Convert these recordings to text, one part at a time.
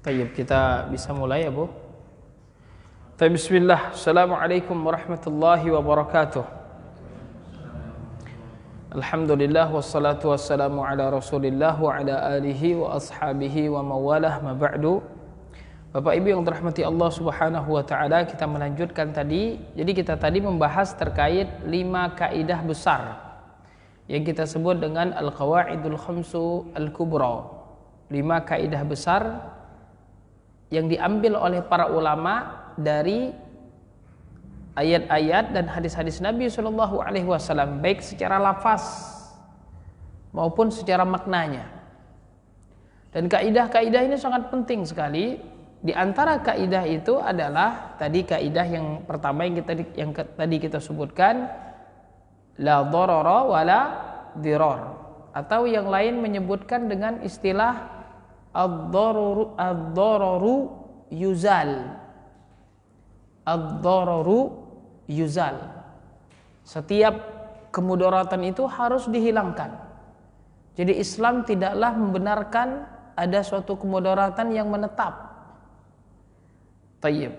Baik, kita bisa mulai ya Bu. Baik, bismillah. Assalamualaikum warahmatullahi wabarakatuh. Alhamdulillah wassalatu wassalamu ala Rasulillah wa ala alihi wa ashabihi wa mawalah ma ba'du. Bapak Ibu yang dirahmati Allah Subhanahu wa taala, kita melanjutkan tadi. Jadi kita tadi membahas terkait 5 kaidah besar yang kita sebut dengan al-qawaidul khamsu al-kubra. 5 kaidah besar yang diambil oleh para ulama dari ayat-ayat dan hadis-hadis Nabi Shallallahu Alaihi Wasallam, baik secara lafaz maupun secara maknanya. Dan kaidah-kaidah ini sangat penting sekali. Di antara kaidah itu adalah tadi kaidah yang pertama yang tadi kita sebutkan, la dharara wala dirar, atau yang lain menyebutkan dengan istilah ad-dararu yuzal. Ad-dararu yuzal. Setiap kemudaratan itu harus dihilangkan. Jadi Islam tidaklah membenarkan ada suatu kemudaratan yang menetap. Tayyib.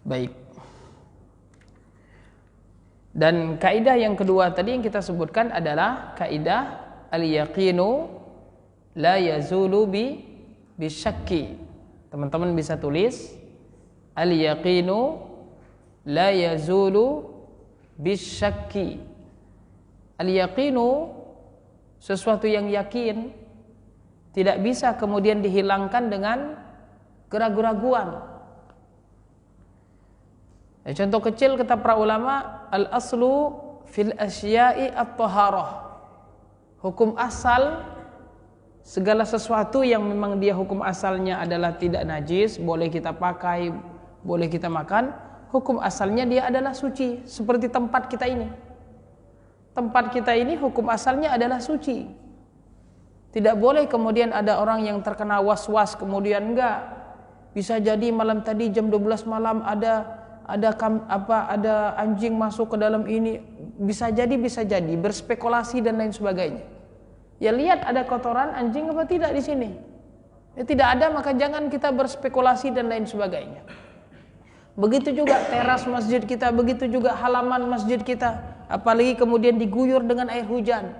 Baik. Dan kaidah yang kedua tadi yang kita sebutkan adalah kaidah al-yaqinu la yazulu bisyakki. Teman-teman bisa tulis al-yaqinu la yazulu bisyakki. Al-yaqinu sesuatu yang yakin tidak bisa kemudian dihilangkan dengan keraguan-raguan. Contoh kecil kata para ulama, al-aslu fil asya'i at-taharah. Hukum asal segala sesuatu yang memang dia hukum asalnya adalah tidak najis, boleh kita pakai, boleh kita makan, hukum asalnya dia adalah suci. Seperti tempat kita ini. Tempat kita ini hukum asalnya adalah suci. Tidak boleh kemudian ada orang yang terkena was-was kemudian enggak. Bisa jadi malam tadi jam 12 malam ada anjing masuk ke dalam ini, bisa jadi berspekulasi dan lain sebagainya. Ya lihat ada kotoran anjing apa tidak di sini. Ya, tidak ada, maka jangan kita berspekulasi dan lain sebagainya. Begitu juga teras masjid kita, begitu juga halaman masjid kita, apalagi kemudian diguyur dengan air hujan.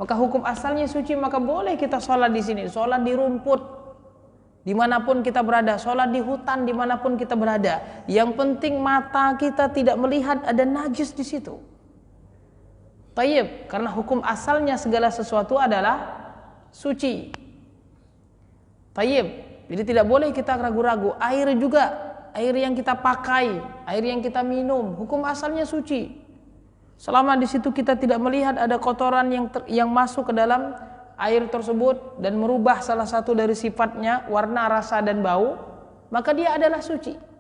Maka hukum asalnya suci, maka boleh kita sholat di sini, sholat di rumput, dimanapun kita berada, sholat di hutan, dimanapun kita berada. Yang penting mata kita tidak melihat ada najis di situ. Tayyib, karena hukum asalnya segala sesuatu adalah suci. Tayyib, jadi tidak boleh kita ragu-ragu. Air juga, air yang kita pakai, air yang kita minum, hukum asalnya suci. Selama di situ kita tidak melihat ada kotoran yang masuk ke dalam air tersebut dan merubah salah satu dari sifatnya, warna, rasa dan bau, maka dia adalah suci.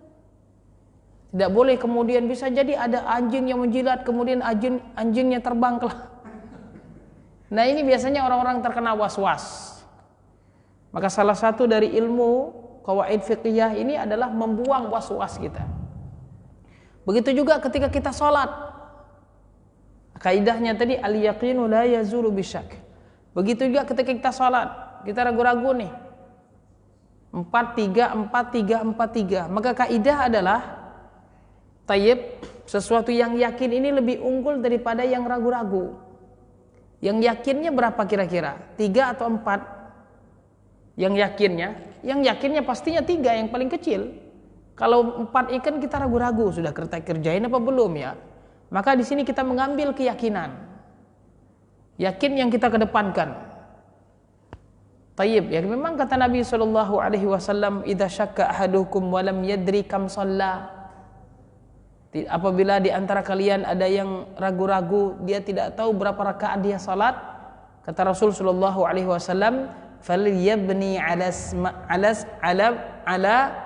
Tidak boleh kemudian bisa jadi ada anjing yang menjilat, kemudian anjingnya terbang ke. Nah ini biasanya orang-orang terkena was-was. Maka salah satu dari ilmu qawaid fiqhiyah ini adalah membuang was-was kita. Begitu juga ketika kita sholat. Kaidahnya tadi al-yaqinu la yazulu bisyak. Begitu juga ketika kita sholat, kita ragu-ragu nih 4-3, 4-3, 4-3. Maka kaidah adalah tayyib, sesuatu yang yakin ini lebih unggul daripada yang ragu-ragu. Yang yakinnya berapa kira-kira? 3 atau 4? Yang yakinnya pastinya 3 yang paling kecil. Kalau 4 ikan kita ragu-ragu, sudah kita kerjain apa belum ya? Maka di sini kita mengambil keyakinan. Yakin yang kita kedepankan. Tayyib, ya memang kata Nabi sallallahu alaihi wasallam, "Idza syakka ahadukum wa lam yadri kam shalla." Apabila di antara kalian ada yang ragu-ragu, dia tidak tahu berapa rakaat dia salat, kata Rasul sallallahu alaihi wasallam, "Falyabni ala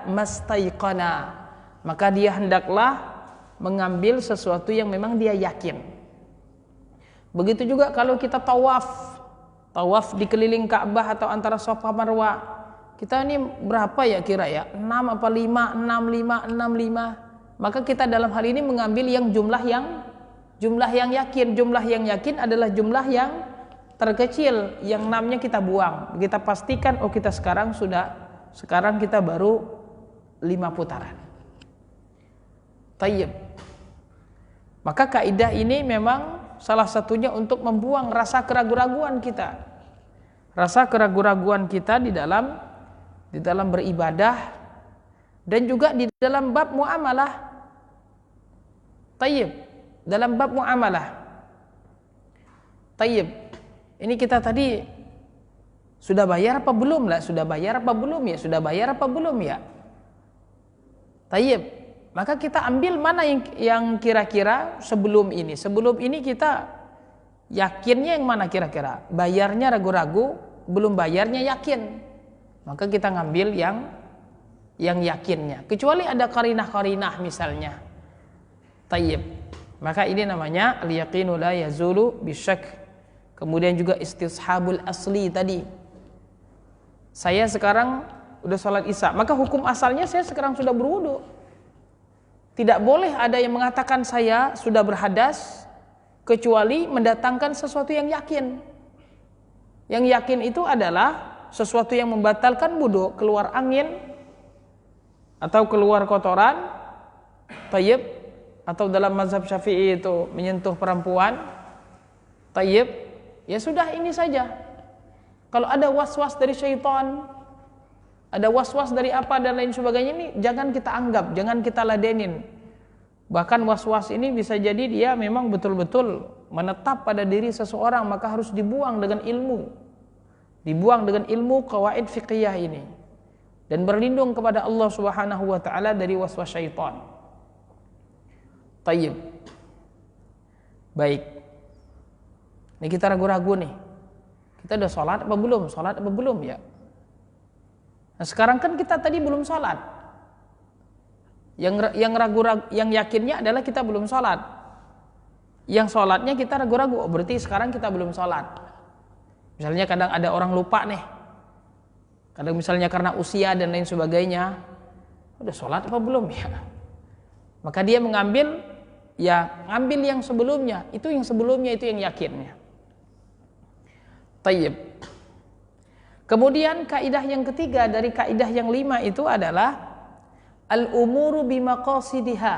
mastaiqana." Maka dia hendaklah mengambil sesuatu yang memang dia yakin. Begitu juga kalau kita tawaf di keliling Ka'bah atau antara Safa Marwah. Kita ini berapa ya kira ya? 6 apa 5? 65. Maka kita dalam hal ini mengambil yang jumlah yang yakin. Jumlah yang yakin adalah jumlah yang terkecil. Yang 6-nya kita buang. Kita pastikan kita sekarang kita baru 5 putaran. Tayyib. Maka kaidah ini memang salah satunya untuk membuang rasa keraguan-raguan kita. Rasa keraguan-raguan kita di dalam beribadah dan juga di dalam bab muamalah. Tayyib. Dalam bab muamalah. Tayyib. Ini kita tadi sudah bayar apa belum lah? Sudah bayar apa belum ya? Sudah bayar apa belum ya? Tayyib. Maka kita ambil mana yang kira-kira sebelum ini. Sebelum ini kita yakinnya yang mana kira-kira? Bayarnya ragu-ragu, belum bayarnya yakin. Maka kita ngambil yang yakinnya. Kecuali ada qarinah-qarinah misalnya. Tayyib. Maka ini namanya al-yaqinu la yazulu bisyak. Kemudian juga istishabul asli tadi. Saya sekarang udah sholat isya, maka hukum asalnya saya sekarang sudah berwudu. Tidak boleh ada yang mengatakan saya sudah berhadas kecuali mendatangkan sesuatu yang yakin. Yang yakin itu adalah sesuatu yang membatalkan wudu, keluar angin atau keluar kotoran, tayyib, atau dalam mazhab Syafi'i itu menyentuh perempuan, tayyib, ya sudah ini saja. Kalau ada was-was dari syaitan, ada was-was dari apa dan lain sebagainya, ini jangan kita anggap, jangan kita ladenin. Bahkan was-was ini bisa jadi dia memang betul-betul menetap pada diri seseorang, maka harus dibuang dengan ilmu. Dibuang dengan ilmu qawaid fiqhiyah ini. Dan berlindung kepada Allah Subhanahu wa taala dari was-was syaitan. Tayyib. Baik. Ini kita ragu-ragu nih. Kita udah sholat apa belum? Sholat apa belum ya? Nah sekarang kan kita tadi belum sholat. Yang ragu-ragu, yang yakinnya adalah kita belum sholat. Yang sholatnya kita ragu-ragu. Berarti sekarang kita belum sholat. Misalnya kadang ada orang lupa nih. Kadang misalnya karena usia dan lain sebagainya. Udah sholat apa belum ya? Maka dia mengambil yang sebelumnya. Itu yang sebelumnya, itu yang yakinnya. Tayyib. Kemudian kaidah yang ketiga dari kaidah yang 5 itu adalah al-umuru bimaqasidiha.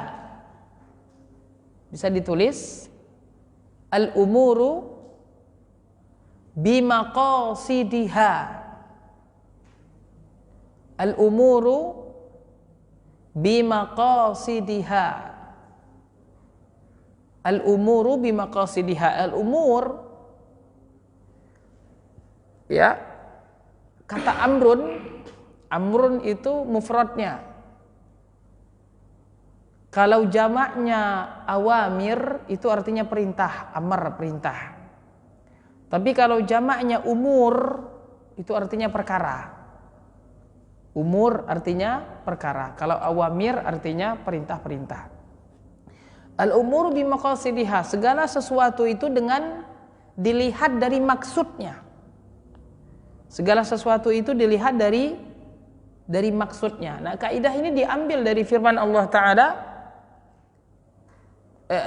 Bisa ditulis al-umuru bimaqasidiha. Al-umuru bimaqasidiha. Al-umuru bimaqasidiha. Al-umur, ya, kata amrun itu mufradnya. Kalau jamaknya awamir itu artinya perintah, amr perintah. Tapi kalau jamaknya umur itu artinya perkara. Umur artinya perkara. Kalau awamir artinya perintah-perintah. Al-umur bimaqasidiha, segala sesuatu itu dengan dilihat dari maksudnya. Segala sesuatu itu dilihat dari maksudnya. Nah, kaidah ini diambil dari firman Allah Ta'ala,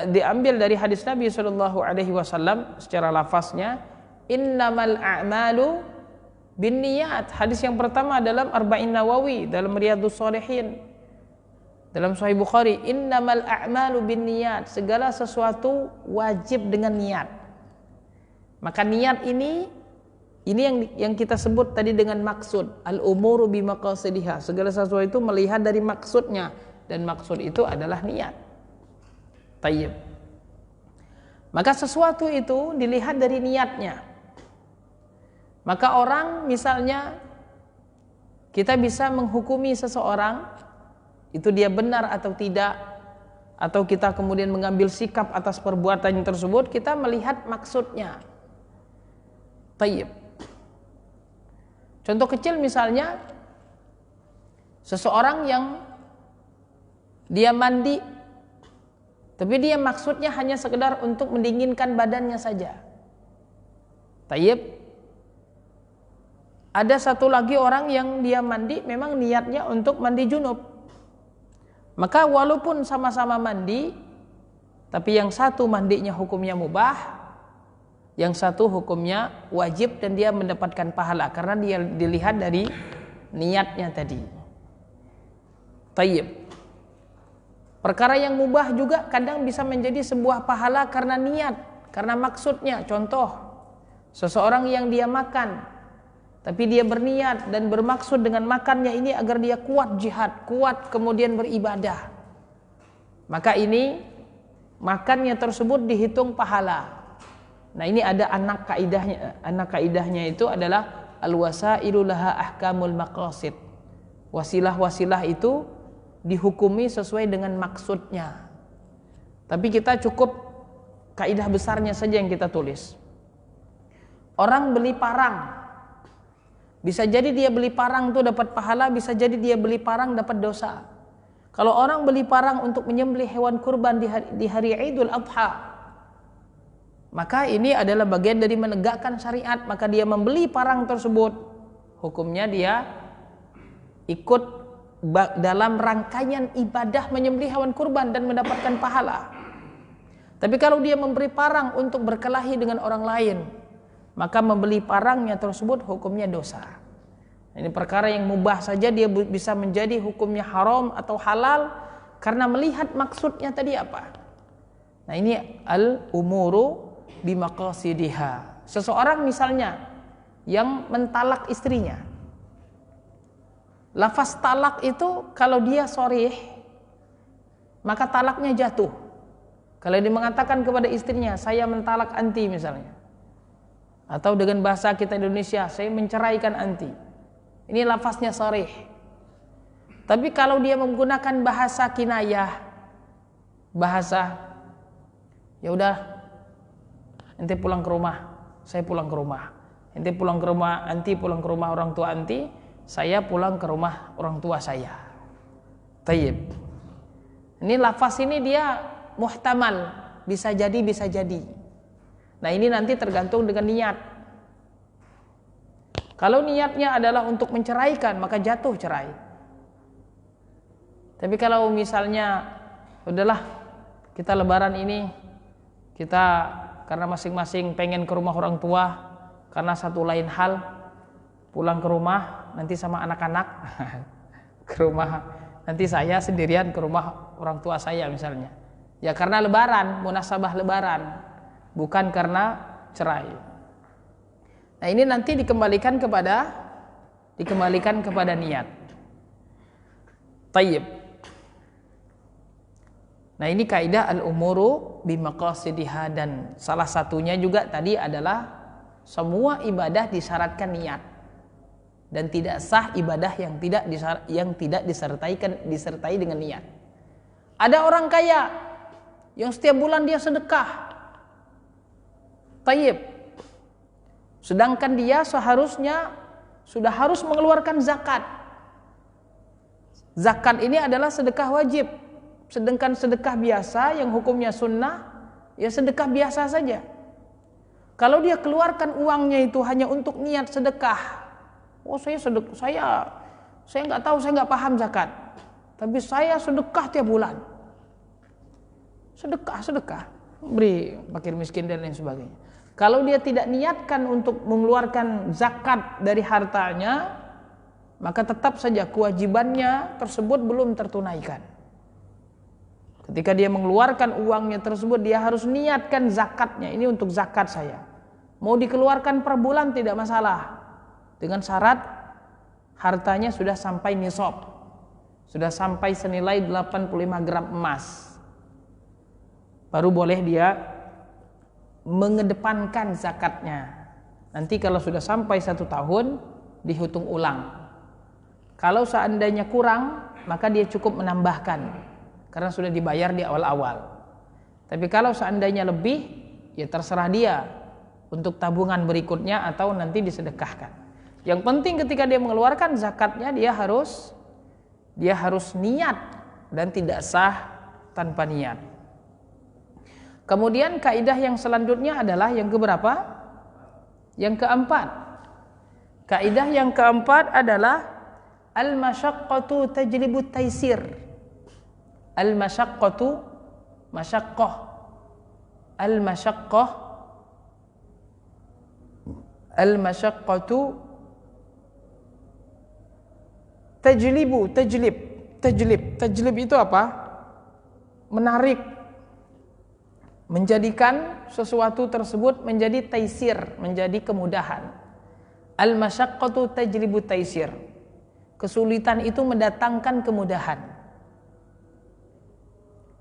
diambil dari hadis Nabi sallallahu alaihi wasallam secara lafaznya, innamal a'malu binniyat. Hadis yang pertama dalam Arba'in Nawawi, dalam Riyadhus Shalihin, dalam Sahih Bukhari, innamal a'malu binniyat. Segala sesuatu wajib dengan niat. Maka niat ini yang kita sebut tadi dengan maksud. Al-umuru bimaqasidiha. Segala sesuatu itu melihat dari maksudnya, dan maksud itu adalah niat. Tayyib. Maka sesuatu itu dilihat dari niatnya. Maka orang misalnya kita bisa menghukumi seseorang itu dia benar atau tidak, atau kita kemudian mengambil sikap atas perbuatan tersebut, kita melihat maksudnya. Tayyib. Contoh kecil misalnya seseorang yang dia mandi tapi dia maksudnya hanya sekedar untuk mendinginkan badannya saja. Tayyib. Ada satu lagi orang yang dia mandi memang niatnya untuk mandi junub. Maka walaupun sama-sama mandi, tapi yang satu mandinya hukumnya mubah, yang satu hukumnya wajib, dan dia mendapatkan pahala karena dia dilihat dari niatnya tadi. Tayyib. Perkara yang mubah juga kadang bisa menjadi sebuah pahala karena niat, karena maksudnya. Contoh, seseorang yang dia makan, tapi dia berniat dan bermaksud dengan makannya ini agar dia kuat jihad, kuat kemudian beribadah. Maka ini makannya tersebut dihitung pahala. Nah, ini ada anak kaidahnya. Anak kaidahnya itu adalah al-wasailu laha ahkamul maqasid. Wasilah-wasilah itu dihukumi sesuai dengan maksudnya. Tapi kita cukup kaidah besarnya saja yang kita tulis. Orang beli parang, bisa jadi dia beli parang itu dapat pahala, bisa jadi dia beli parang dapat dosa. Kalau orang beli parang untuk menyembelih hewan kurban di hari Idul Adha, maka ini adalah bagian dari menegakkan syariat. Maka dia membeli parang tersebut, hukumnya dia ikut dalam rangkaian ibadah menyembelih hewan kurban dan mendapatkan pahala. Tapi kalau dia memberi parang untuk berkelahi dengan orang lain, maka membeli parangnya tersebut hukumnya dosa. Ini perkara yang mubah saja dia bisa menjadi hukumnya haram atau halal karena melihat maksudnya tadi apa. Nah, ini al-umuru bimaqasidiha. Seseorang misalnya yang mentalak istrinya, lafaz talak itu kalau dia sharih maka talaknya jatuh. Kalau dia mengatakan kepada istrinya, saya mentalak anti misalnya, atau dengan bahasa kita Indonesia, saya menceraikan anti, ini lafaznya sharih. Tapi kalau dia menggunakan bahasa kinayah, bahasa ya udah, ente pulang ke rumah, saya pulang ke rumah. Ente pulang ke rumah anti, pulang ke rumah orang tua anti, saya pulang ke rumah orang tua saya. Tayyib. Ini lafaz ini dia muhtamal, bisa jadi, bisa jadi. Nah, ini nanti tergantung dengan niat. Kalau niatnya adalah untuk menceraikan, maka jatuh cerai. Tapi kalau misalnya udahlah, kita lebaran ini kita karena masing-masing pengen ke rumah orang tua karena satu lain hal, pulang ke rumah nanti sama anak-anak ke rumah, nanti saya sendirian ke rumah orang tua saya misalnya. Ya karena lebaran, munasabah lebaran, bukan karena cerai. Nah, ini nanti dikembalikan kepada niat. Tayyib. Nah, ini kaidah al-umuru bimaqasidiha, dan salah satunya juga tadi adalah semua ibadah disyaratkan niat, dan tidak sah ibadah yang tidak disertai dengan niat. Ada orang kaya yang setiap bulan dia sedekah, tayyib, sedangkan dia seharusnya sudah harus mengeluarkan zakat. Zakat ini adalah sedekah wajib. Sedangkan sedekah biasa yang hukumnya sunnah, ya sedekah biasa saja. Kalau dia keluarkan uangnya itu hanya untuk niat sedekah, oh saya nggak tahu, saya nggak paham zakat, tapi saya sedekah tiap bulan, sedekah, beri fakir miskin dan lain sebagainya. Kalau dia tidak niatkan untuk mengeluarkan zakat dari hartanya, maka tetap saja kewajibannya tersebut belum tertunaikan. Ketika dia mengeluarkan uangnya tersebut, dia harus niatkan zakatnya. Ini untuk zakat saya. mau dikeluarkan per bulan tidak masalah, dengan syarat hartanya sudah sampai nisab, sudah sampai senilai 85 gram emas, baru boleh dia mengedepankan zakatnya. Nanti kalau sudah sampai 1 tahun dihitung ulang. Kalau seandainya kurang, maka dia cukup menambahkan karena sudah dibayar di awal-awal. Tapi kalau seandainya lebih, ya terserah dia untuk tabungan berikutnya atau nanti disedekahkan. Yang penting ketika dia mengeluarkan zakatnya, dia harus niat dan tidak sah tanpa niat. Kemudian kaidah yang selanjutnya adalah yang keberapa? Yang keempat. Kaidah yang keempat adalah al-masyaqqatu tajlibu taysir. Al-masyaqqatu, masyaqqah. Al-masyaqqah, al-masyaqqatu tajlibu, tajlib itu apa? Menarik, menjadikan sesuatu tersebut menjadi taisir, menjadi kemudahan. Al-masyaqqatu tajlibu taisir. Kesulitan itu mendatangkan kemudahan.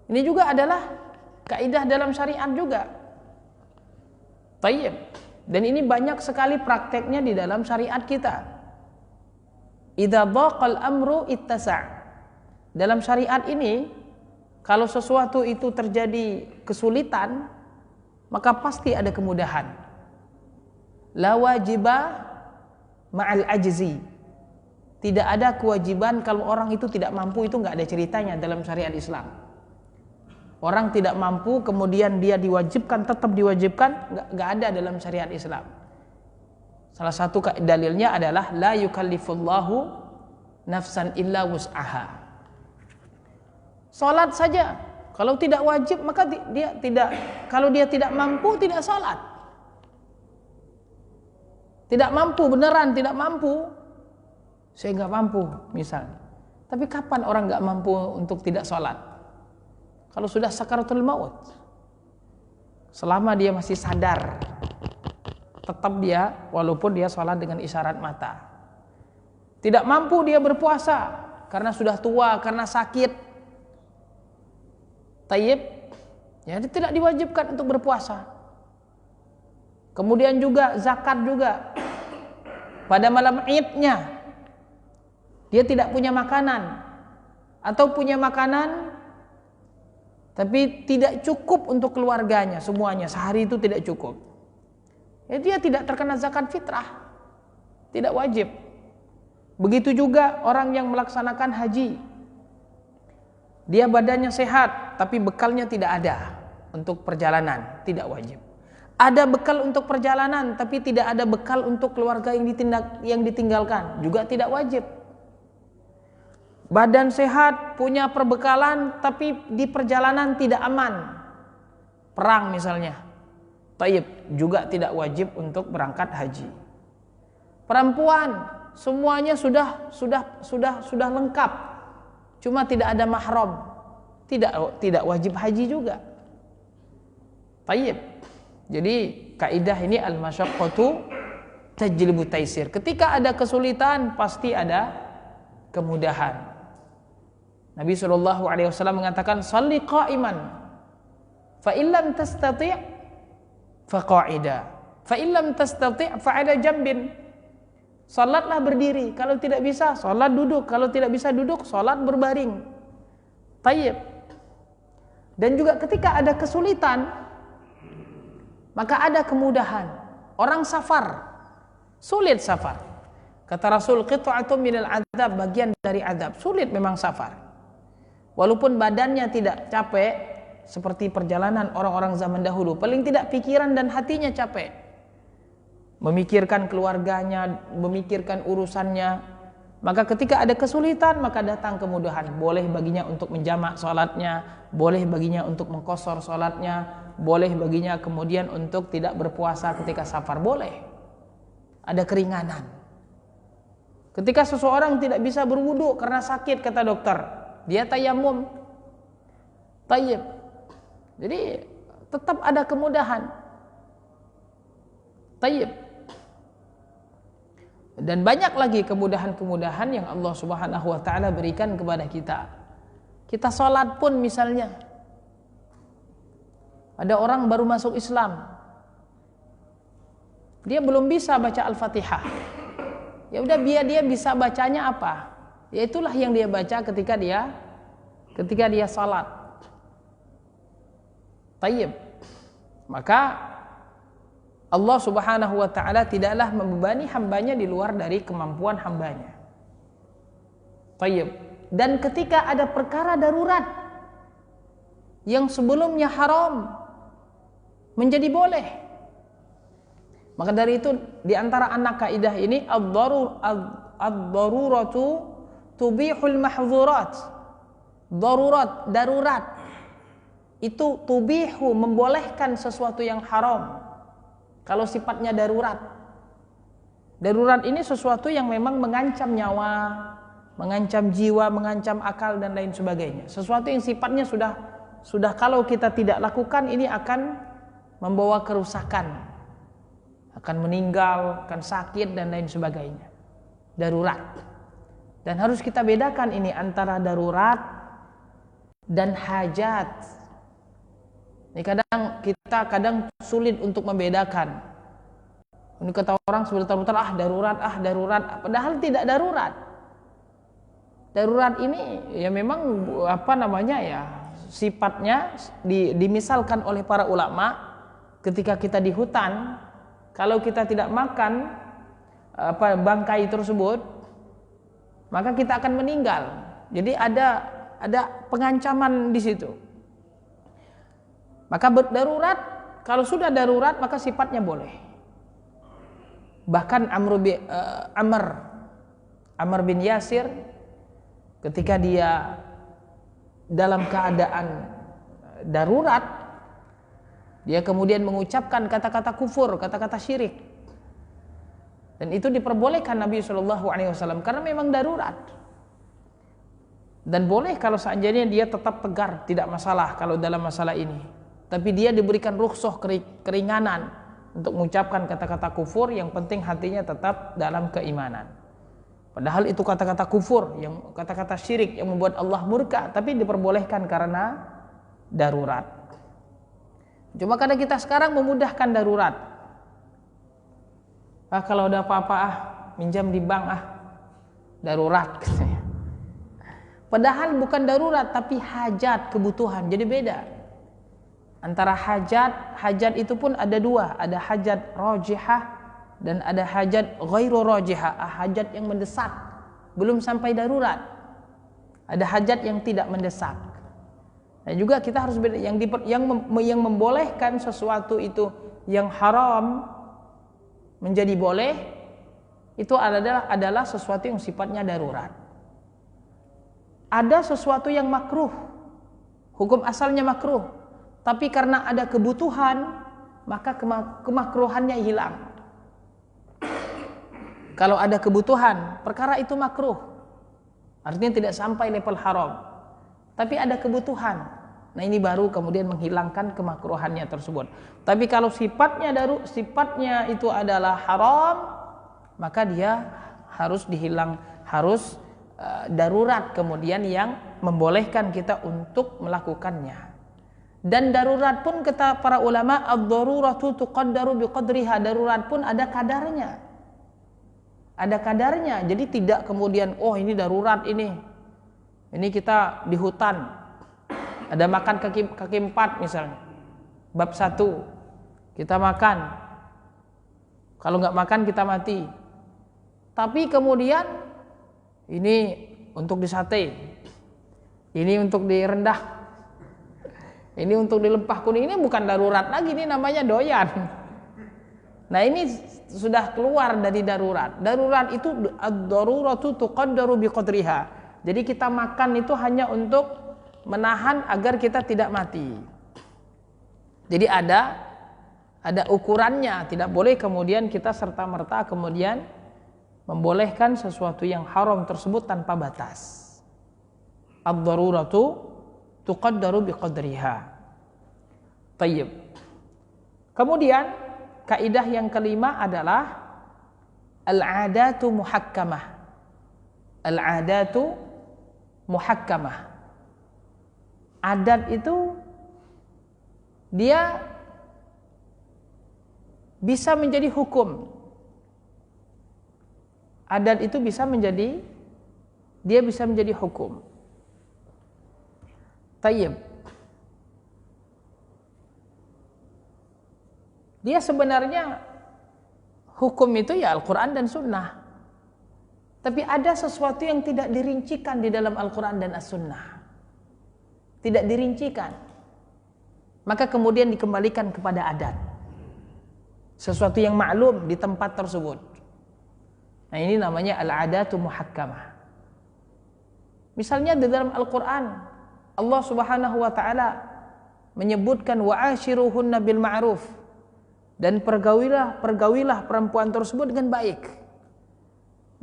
Ini juga adalah kaidah dalam syariat juga. Tayyib. Dan ini banyak sekali prakteknya di dalam syariat kita. Idza dhaqal amru ittasa'. Dalam syariat ini, kalau sesuatu itu terjadi kesulitan, maka pasti ada kemudahan. La wajiba ma'al ajzi. Tidak ada kewajiban kalau orang itu tidak mampu, itu enggak ada ceritanya dalam syariat Islam. Orang tidak mampu kemudian dia diwajibkan, tetap diwajibkan, enggak ada dalam syariat Islam. Salah satu dalilnya adalah la yukallifullahu nafsan illa wus'aha. Salat saja, kalau tidak wajib maka dia tidak, kalau dia tidak mampu tidak salat. Tidak mampu, beneran tidak mampu. Saya enggak mampu misalnya. Tapi kapan orang enggak mampu untuk tidak salat? Kalau sudah sakaratul maut. Selama dia masih sadar, tetap dia, walaupun dia sholat dengan isyarat mata. Tidak mampu dia berpuasa karena sudah tua, karena sakit. Tayyib, ya dia tidak diwajibkan untuk berpuasa. Kemudian juga zakat juga. Pada malam Idnya dia tidak punya makanan, atau punya makanan tapi tidak cukup untuk keluarganya semuanya, sehari itu tidak cukup. Ya, dia tidak terkena zakat fitrah, tidak wajib. Begitu juga orang yang melaksanakan haji, dia badannya sehat tapi bekalnya tidak ada untuk perjalanan, tidak wajib. Ada bekal untuk perjalanan tapi tidak ada bekal untuk keluarga yang ditinggalkan, juga tidak wajib. Badan sehat, punya perbekalan tapi di perjalanan tidak aman, perang misalnya, tayyib, juga tidak wajib untuk berangkat haji. Perempuan semuanya sudah lengkap, cuma tidak ada mahram, tidak wajib haji juga. Tayyib. Jadi kaidah ini al-masyaqqatu tajlibu taisir. Ketika ada kesulitan pasti ada kemudahan. Nabi SAW mengatakan, "Shalli qa'iman, fa illam tastati' fa qa'ida, fa illam tastati' fa 'ala jambin." Salatlah berdiri, kalau tidak bisa salat duduk, kalau tidak bisa duduk salat berbaring. Tayyib. Dan juga ketika ada kesulitan maka ada kemudahan. Orang safar, sulit safar. Kata Rasul, qit'atun minal adzab, bagian dari azab. Sulit memang safar. Walaupun badannya tidak capek seperti perjalanan orang-orang zaman dahulu, paling tidak pikiran dan hatinya capek. Memikirkan keluarganya, memikirkan urusannya. Maka ketika ada kesulitan, maka datang kemudahan. Boleh baginya untuk menjamak salatnya, boleh baginya untuk mengqashar salatnya, boleh baginya kemudian untuk tidak berpuasa ketika safar, boleh. Ada keringanan. Ketika seseorang tidak bisa berwudu karena sakit, kata dokter, dia tayamum. Tayyib. Jadi tetap ada kemudahan. Tayyib. Dan banyak lagi kemudahan-kemudahan yang Allah Subhanahu wa taala berikan kepada kita. Kita sholat pun misalnya, ada orang baru masuk Islam, dia belum bisa baca Al-Fatihah. Ya udah, biar dia bisa bacanya apa? Ya itulah yang dia baca ketika dia salat. Tayyib. Maka Allah Subhanahu wa taala tidaklah membebani hambanya di luar dari kemampuan hambanya. Tayyib. Dan ketika ada perkara darurat yang sebelumnya haram menjadi boleh. Maka dari itu di antara anak kaidah ini ad-daruratu tubihul mahzurat. Darurat itu tubihu, membolehkan sesuatu yang haram. Kalau sifatnya darurat. Darurat ini sesuatu yang memang mengancam nyawa, mengancam jiwa, mengancam akal dan lain sebagainya. Sesuatu yang sifatnya sudah kalau kita tidak lakukan ini akan membawa kerusakan. Akan meninggal, akan sakit dan lain sebagainya. Darurat. Dan harus kita bedakan ini antara darurat dan hajat. Ini kita kadang sulit untuk membedakan. Ini kata orang sebentar-bentar darurat, padahal tidak darurat. Darurat ini ya memang sifatnya dimisalkan oleh para ulama ketika kita di hutan, kalau kita tidak makan bangkai tersebut, maka kita akan meninggal. Jadi ada pengancaman di situ. Maka darurat, kalau sudah darurat maka sifatnya boleh. Bahkan Amr bin Yasir ketika dia dalam keadaan darurat, dia kemudian mengucapkan kata-kata kufur, kata-kata syirik. Dan itu diperbolehkan Nabi SAW karena memang darurat. Dan boleh kalau seandainya dia tetap tegar, tidak masalah kalau dalam masalah ini. Tapi dia diberikan rukhsah, keringanan untuk mengucapkan kata-kata kufur, yang penting hatinya tetap dalam keimanan. Padahal itu kata-kata kufur, yang kata-kata syirik yang membuat Allah murka, tapi diperbolehkan karena darurat. Cuma kadang kita sekarang memudahkan darurat. Kalau ada apa-apa minjam di bank darurat katanya. Padahal bukan darurat tapi hajat, kebutuhan. Jadi beda. Antara hajat itu pun ada dua, ada hajat rajihah dan ada hajat ghairu rajihah, hajat yang mendesak, belum sampai darurat. Ada hajat yang tidak mendesak. Dan juga kita harus beda, yang membolehkan sesuatu itu yang haram menjadi boleh, itu adalah sesuatu yang sifatnya darurat. Ada sesuatu yang makruh, hukum asalnya makruh, tapi karena ada kebutuhan, maka kemakruhannya hilang. Kalau ada kebutuhan, perkara itu makruh, artinya tidak sampai level haram. Tapi ada kebutuhan, nah ini baru kemudian menghilangkan kemakruhannya tersebut. Tapi kalau sifatnya itu adalah haram, maka dia harus darurat kemudian yang membolehkan kita untuk melakukannya. Dan darurat pun kata para ulama, ad-daruratu tuqaddaru biqadriha, darurat pun ada kadarnya. Ada kadarnya. Jadi tidak kemudian ini darurat ini. Ini kita di hutan. Ada makan kaki 4 misalnya. Bab 1. Kita makan. Kalau enggak makan kita mati. Tapi kemudian ini untuk disate. Ini untuk direndah. Ini untuk dilempah kuning, ini bukan darurat lagi, ini namanya doyan. Nah ini sudah keluar dari darurat. Darurat itu ad-daruratu tuqaddaru biqadriha. Jadi kita makan itu hanya untuk menahan agar kita tidak mati. Jadi ada ukurannya, tidak boleh kemudian kita serta-merta kemudian membolehkan sesuatu yang haram tersebut tanpa batas. Ad-daruratu tuqaddaru biqadriha. Tayyib. Kemudian kaidah yang kelima adalah al-'adatu muhakkamah. Al-'adatu muhakkamah. Adat itu dia bisa menjadi hukum. Adat itu bisa menjadi hukum. Tayyib. Dia sebenarnya hukum itu ya Al-Quran dan Sunnah. Tapi ada sesuatu yang tidak dirincikan di dalam Al-Quran dan As-Sunnah. Tidak dirincikan. Maka kemudian dikembalikan kepada adat. Sesuatu yang maklum di tempat tersebut. Nah, ini namanya al-'adatu muhakkamah. Misalnya di dalam Al-Quran, Allah Subhanahu wa taala menyebutkan wa'ashiruhunna bil ma'ruf, dan pergaulilah perempuan tersebut dengan baik.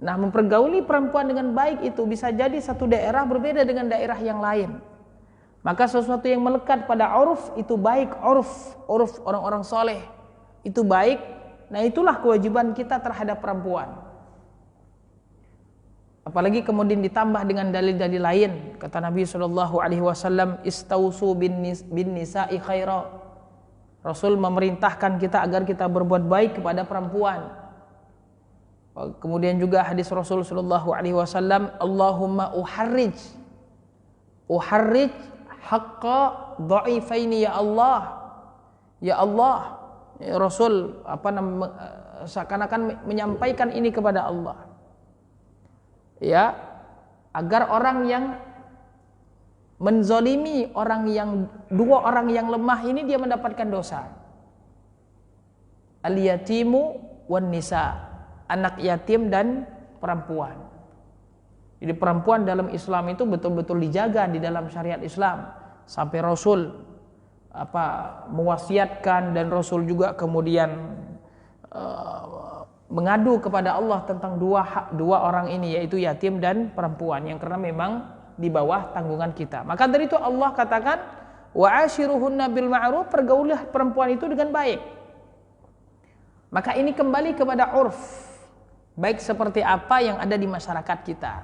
Nah, mempergauli perempuan dengan baik itu bisa jadi satu daerah berbeda dengan daerah yang lain. Maka sesuatu yang melekat pada uruf itu baik, uruf orang-orang soleh itu baik. Nah, itulah kewajiban kita terhadap perempuan. Apalagi kemudian ditambah dengan dalil-dalil lain. Kata Nabi SAW, istausu bin nisa'i khaira. Rasul memerintahkan kita agar kita berbuat baik kepada perempuan. Kemudian juga hadis Rasul SAW, Allahumma uharrij haqqa dha'ifaini ya Allah. Ya Allah, ya Rasul seakan-akan menyampaikan ini kepada Allah. Ya, agar orang yang menzolimi dua orang yang lemah ini dia mendapatkan dosa. Al-yatimu wan nisa, anak yatim dan perempuan. Jadi perempuan dalam Islam itu betul-betul dijaga di dalam syariat Islam. Sampai Rasul mewasiatkan, dan Rasul juga kemudian mengadu kepada Allah tentang dua orang ini, yaitu yatim dan perempuan, yang karena memang di bawah tanggungan kita. Maka dari itu Allah katakan wa'ashiruhunna bil ma'ruf, pergaulilah perempuan itu dengan baik. Maka ini kembali kepada urf, baik seperti apa yang ada di masyarakat kita.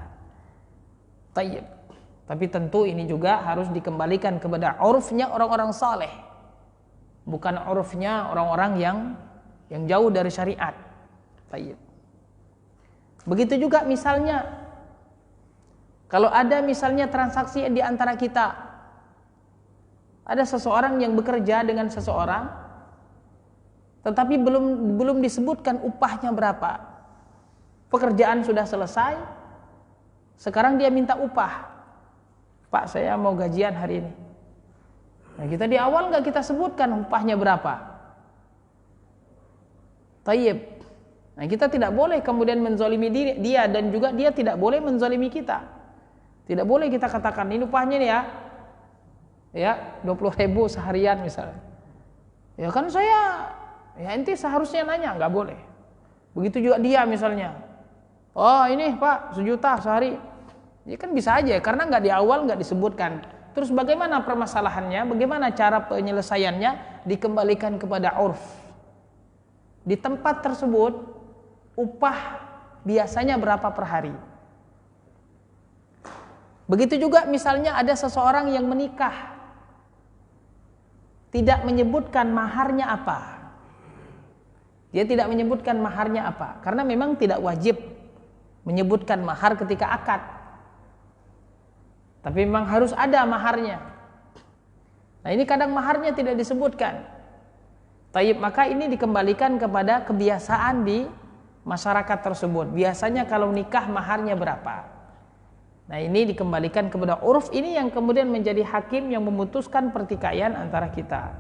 Tayyib. Tapi tentu ini juga harus dikembalikan kepada urfnya orang-orang saleh, bukan urfnya orang-orang yang jauh dari syariat. Tayyib. Begitu juga misalnya kalau ada misalnya transaksi di antara kita, ada seseorang yang bekerja dengan seseorang, tetapi belum disebutkan upahnya berapa. Pekerjaan sudah selesai, sekarang dia minta upah. Pak, saya mau gajian hari ini. Nah, kita di awal nggak kita sebutkan upahnya berapa. Tayyib. Nah, kita tidak boleh kemudian menzalimi dia, dan juga dia tidak boleh menzalimi kita. Tidak boleh kita katakan ini upahnya nih ya 20.000 seharian misalnya. Ya kan ente seharusnya nanya, nggak boleh. Begitu juga dia misalnya, oh ini Pak 1 juta sehari. Ya kan bisa aja, karena nggak di awal nggak disebutkan. Terus bagaimana permasalahannya, bagaimana cara penyelesaiannya, dikembalikan kepada urf. Di tempat tersebut upah biasanya berapa per hari. Begitu juga misalnya ada seseorang yang menikah, tidak menyebutkan maharnya apa. Dia tidak menyebutkan maharnya apa, karena memang tidak wajib menyebutkan mahar ketika akad. Tapi memang harus ada maharnya. Nah, ini kadang maharnya tidak disebutkan. Tayyib, maka ini dikembalikan kepada kebiasaan di masyarakat tersebut. Biasanya kalau nikah maharnya berapa? Nah, ini dikembalikan kepada uruf, ini yang kemudian menjadi hakim yang memutuskan pertikaian antara kita.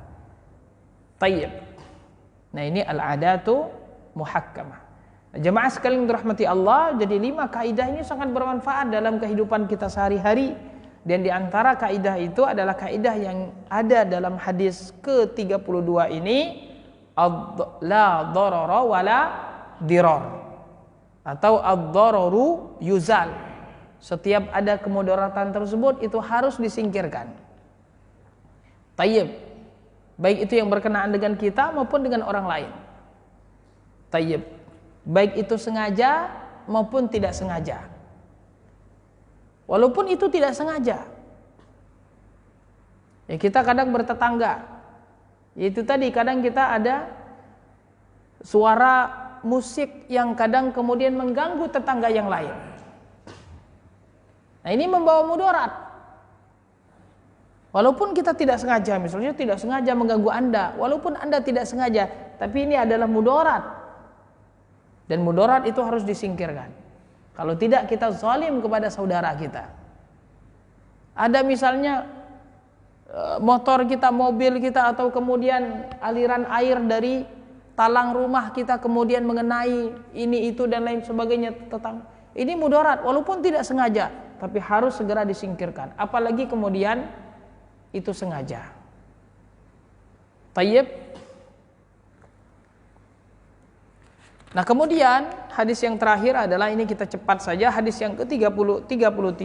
Tayyib. Nah, ini al-'adatu muhakkamah. Nah, jemaah sekalian dirahmati Allah, jadi 5 kaidah ini sangat bermanfaat dalam kehidupan kita sehari-hari. Dan di antara kaidah itu adalah kaidah yang ada dalam hadis ke-32 ini, la dharara wala dirar, atau ad-dhararu yuzal. Setiap ada kemudaratan tersebut itu harus disingkirkan. Tayyib. Baik itu yang berkenaan dengan kita maupun dengan orang lain. Tayyib. Baik itu sengaja maupun tidak sengaja. Walaupun itu tidak sengaja. Ya kita kadang bertetangga. Yaitu tadi kadang kita ada suara musik yang kadang kemudian mengganggu tetangga yang lain. Nah ini membawa mudarat. Walaupun kita tidak sengaja, misalnya tidak sengaja mengganggu Anda, walaupun Anda tidak sengaja, tapi ini adalah mudarat. Dan mudarat itu harus disingkirkan. Kalau tidak kita zalim kepada saudara kita. Ada misalnya motor kita, mobil kita, atau kemudian aliran air dari talang rumah kita kemudian mengenai ini itu dan lain sebagainya tentang ini mudarat walaupun tidak sengaja, tapi harus segera disingkirkan. Apalagi kemudian itu sengaja. Tayyib. Nah kemudian hadis yang terakhir adalah ini kita cepat saja, hadis yang ke-33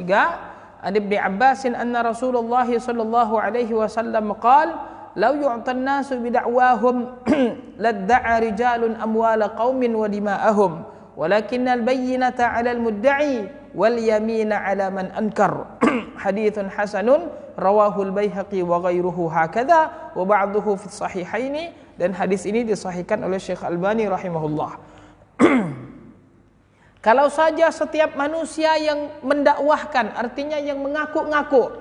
an Ibnu Abbasin anna Rasulullah sallallahu alaihi wasallam qala law yu'tan nasu bid'awahum ladda'a rijalun amwala qaumin wa dima'ahum walakinnal bayyinata 'alal mudda'i wal yamina 'ala man ankar. Haditsun hasanun rawahul Baihaqi wa ghairuhu hakadha wa ba'duhu fi sahihaini. Dan hadis ini disahihkan oleh Syekh Albani rahimahullah. Kalau saja setiap manusia yang mendakwahkan, artinya yang mengaku-ngaku,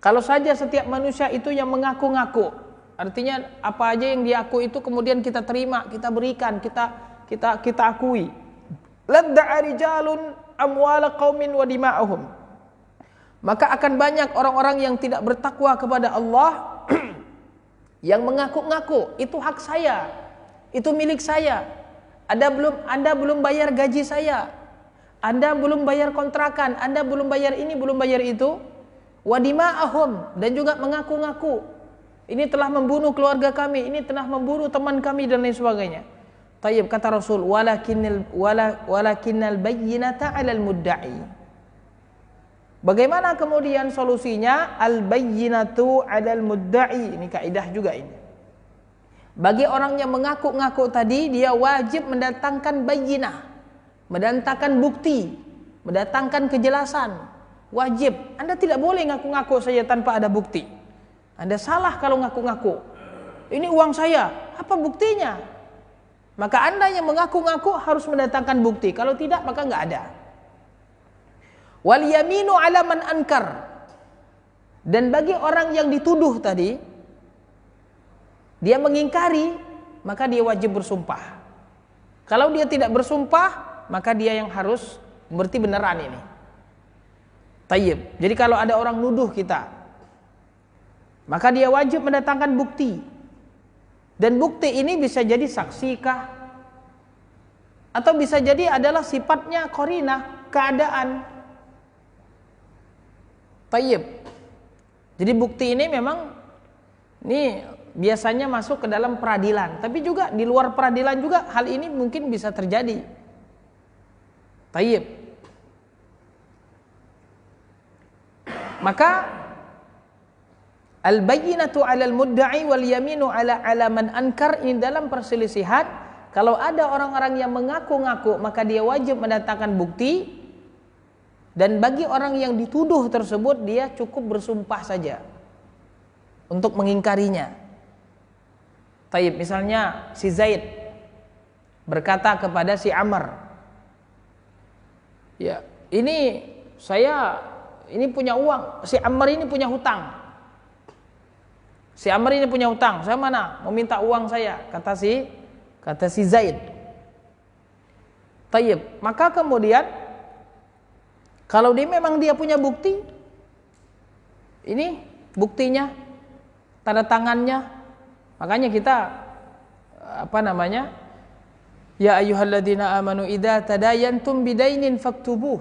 kalau saja setiap manusia itu yang mengaku-ngaku, artinya apa aja yang diaku itu kemudian kita terima, kita berikan, kita akui. Ladda'a rijalun amwala qaumin wa dima'ahum. Maka akan banyak orang-orang yang tidak bertakwa kepada Allah yang mengaku-ngaku, itu hak saya, itu milik saya. Anda belum bayar gaji saya, Anda belum bayar kontrakan, Anda belum bayar ini, belum bayar itu. Wadima'ahum, dan juga mengaku-ngaku ini telah membunuh keluarga kami, ini telah membunuh teman kami dan lain sebagainya. Tayyib, kata Rasul, walakinnal bayyinata 'alal mudda'i. Bagaimana kemudian solusinya? Al bayyinatu 'alal mudda'i. Ini kaidah juga ini. Bagi orang yang mengaku-ngaku tadi, dia wajib mendatangkan bayyinah, mendatangkan bukti, mendatangkan kejelasan. Wajib. Anda tidak boleh ngaku-ngaku saja tanpa ada bukti. Anda salah kalau ngaku-ngaku. Ini uang saya, apa buktinya? Maka Anda yang mengaku-ngaku harus mendatangkan bukti. Kalau tidak, maka enggak ada. Wal yaminu 'ala man ankar. Dan bagi orang yang dituduh tadi, dia mengingkari, maka dia wajib bersumpah. Kalau dia tidak bersumpah, maka dia yang harus berarti beneran ini. Tayyib. Jadi kalau ada orang nuduh kita, maka dia wajib mendatangkan bukti. Dan bukti ini bisa jadi saksi kah? Atau bisa jadi adalah sifatnya qarinah, keadaan. Tayyib. Jadi bukti ini memang ini biasanya masuk ke dalam peradilan, tapi juga di luar peradilan juga hal ini mungkin bisa terjadi. Tayyib. Maka al-bayyinatu 'alal mudda'i wal yaminu 'ala man ankar, ini dalam perselisihan. Kalau ada orang-orang yang mengaku-ngaku, maka dia wajib mendatangkan bukti. Dan bagi orang yang dituduh tersebut, dia cukup bersumpah saja untuk mengingkarinya. Tayyib, misalnya si Zaid berkata kepada si Amr, ya ini saya ini punya uang, si Amr ini punya hutang. Si Amr ini punya hutang, saya mana mau minta uang saya, kata si Zaid. Tayyib, maka kemudian kalau dia memang dia punya bukti, ini buktinya, tanda tangannya. Makanya kita ya ayyuhalladzina amanu idza tadayantum bidainin faktubuh.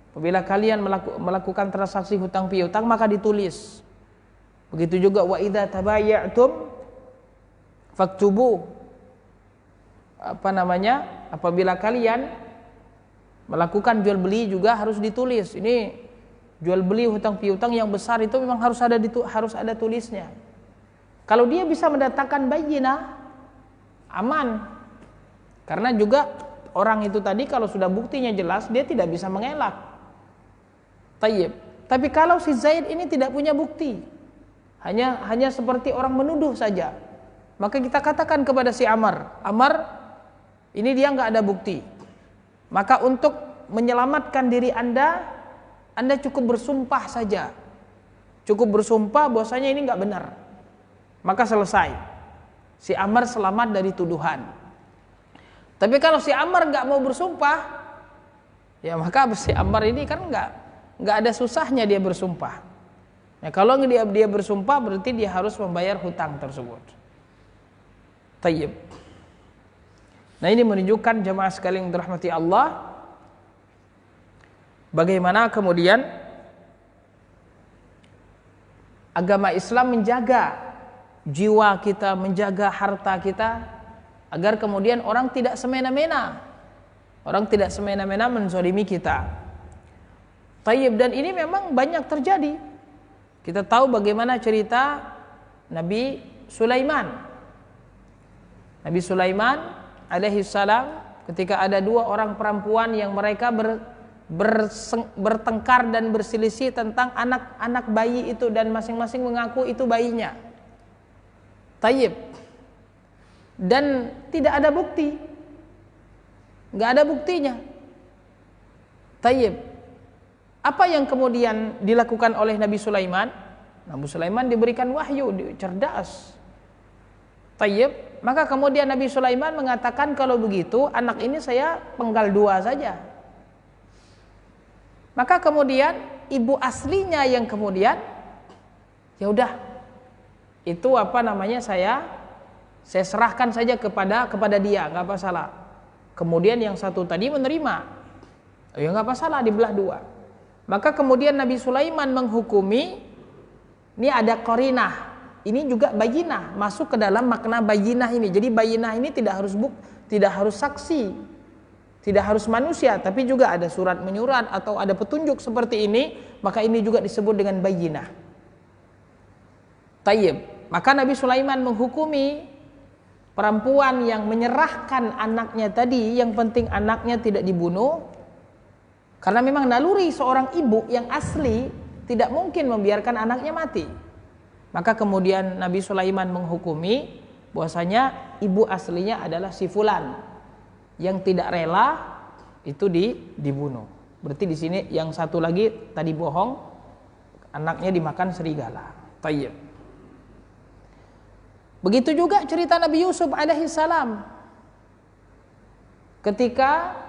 Apabila kalian melakukan transaksi hutang piutang, maka ditulis. Begitu juga wa idza tabayya'tum faktubuh. Apabila kalian melakukan jual beli juga harus ditulis. Ini jual beli hutang piutang yang besar itu memang harus ada tulisnya. Kalau dia bisa mendatangkan bayyinah aman. Karena juga orang itu tadi kalau sudah buktinya jelas dia tidak bisa mengelak. Tayyib. Tapi kalau si Zaid ini tidak punya bukti, hanya seperti orang menuduh saja, maka kita katakan kepada si Amr, ini dia nggak ada bukti. Maka untuk menyelamatkan diri Anda cukup bersumpah saja. Cukup bersumpah bahwasanya ini nggak benar. Maka selesai. Si Amr selamat dari tuduhan. Tapi kalau si Amr nggak mau bersumpah, ya maka si Amr ini kan nggak ada susahnya dia bersumpah. Nah, kalau dia bersumpah berarti dia harus membayar hutang tersebut. Tayyib. Nah, ini menunjukkan jemaah sekalian yang dirahmati Allah, bagaimana kemudian agama Islam menjaga jiwa kita, menjaga harta kita, agar kemudian orang tidak semena-mena. Orang tidak semena-mena menzalimi kita. Tayyib, dan ini memang banyak terjadi. Kita tahu bagaimana cerita Nabi Sulaiman. Nabi Sulaiman alaihi salam, ketika ada dua orang perempuan yang mereka bertengkar dan berselisih tentang anak bayi itu, dan masing-masing mengaku itu bayinya. Tayyib. Dan tidak ada bukti, nggak ada buktinya. Tayyib. Apa yang kemudian dilakukan oleh Nabi Sulaiman? Nabi Sulaiman diberikan wahyu, cerdas. Tayyib. Maka kemudian Nabi Sulaiman mengatakan, kalau begitu anak ini saya penggal dua saja. Maka kemudian ibu aslinya yang kemudian, ya udah, itu saya serahkan saja kepada dia, nggak masalah. Kemudian yang satu tadi menerima, ya nggak masalah, dibelah dua. Maka kemudian Nabi Sulaiman menghukumi, ini ada qarinah, ini juga bayinah, masuk ke dalam makna bayinah ini. Jadi bayinah ini tidak harus saksi, tidak harus manusia, tapi juga ada surat menyurat atau ada petunjuk seperti ini, maka ini juga disebut dengan bayyinah. Tayyib. Maka Nabi Sulaiman menghukumi perempuan yang menyerahkan anaknya tadi, yang penting anaknya tidak dibunuh, karena memang naluri seorang ibu yang asli tidak mungkin membiarkan anaknya mati. Maka kemudian Nabi Sulaiman menghukumi bahwasanya ibu aslinya adalah si fulan, yang tidak rela itu dibunuh. Berarti di sini yang satu lagi tadi bohong, anaknya dimakan serigala. Tayyib. Begitu juga cerita Nabi Yusuf alaihi salam. Ketika